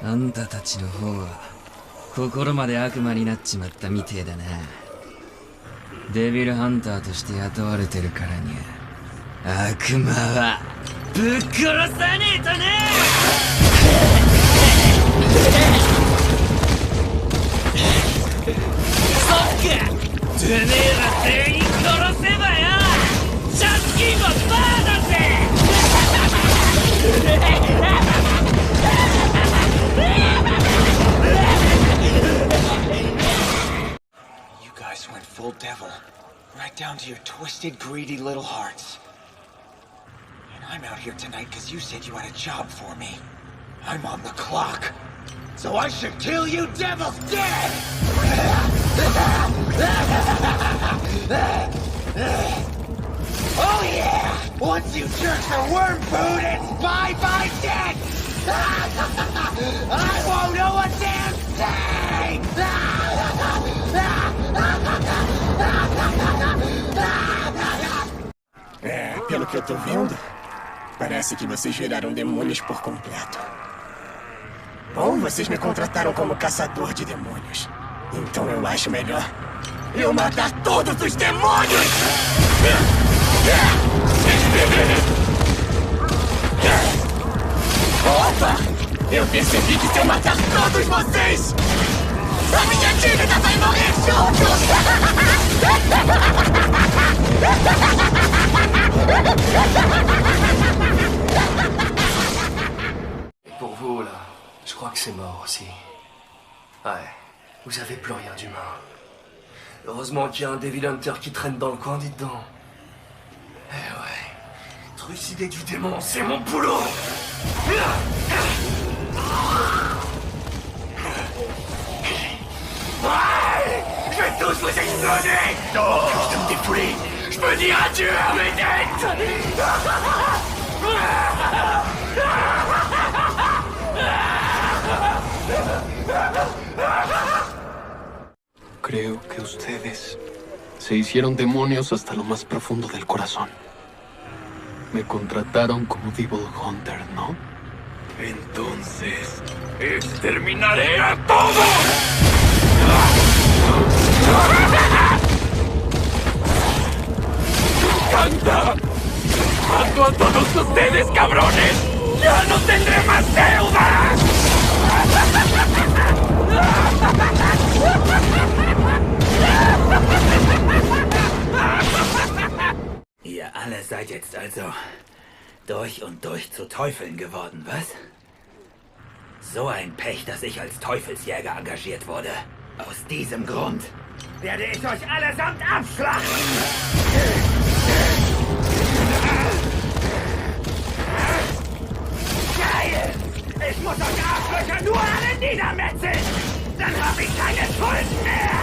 あんたたちの方は心まで悪魔になっちまったみてえだな。デビルハンターとして雇われてるからには悪魔はぶっ殺さねえとな。そっか、てめえら全員殺せばよ、借金もバーだぜ。You guys went full devil, right down to your twisted, greedy little hearts. And I'm out here tonight because you said you had a job for me. I'm on the clock, so I should kill you devils dead! Oh yeah! Once you jerks are worm food, it's bye-bye dead! I won't know a damn thing! Pelo que eu tô vendo, parece que vocês viraram demônios por completo. Bom, vocês me contrataram como caçador de demônios. Então eu acho melhor eu matar todos os demônios! Opa! Eu percebi que se eu matar todos vocês, a minha dívida vai morrer junto! Et pour vous, là, je crois que c'est mort aussi. Ouais, vous avez plus rien d'humain. Heureusement qu'il y a un Devil Hunter qui traîne dans le coin, dites donc. Eh ouais, trucider du démon, c'est mon boulot. Ouais, je vais tous vous exploser. Oh, je me dépouille. Je peux dire adieu à mes dettes. Creo que ustedes se hicieron demonios hasta lo más profundo del corazón. Me contrataron como Devil Hunter, ¿no? Entonces, exterminaré a todos. ¡Canta! ¡Mato a todos ustedes, cabrones! ¡Ya no tendré más deudas! Ihr alle seid jetzt also durch und durch zu Teufeln geworden, was? So ein Pech, dass ich als Teufelsjäger engagiert wurde. Aus diesem Grund werde ich euch allesamt abschlachten! Geil! Ich muss euch Arschlöcher nur alle niedermetzeln! Dann hab ich keine Schulden mehr!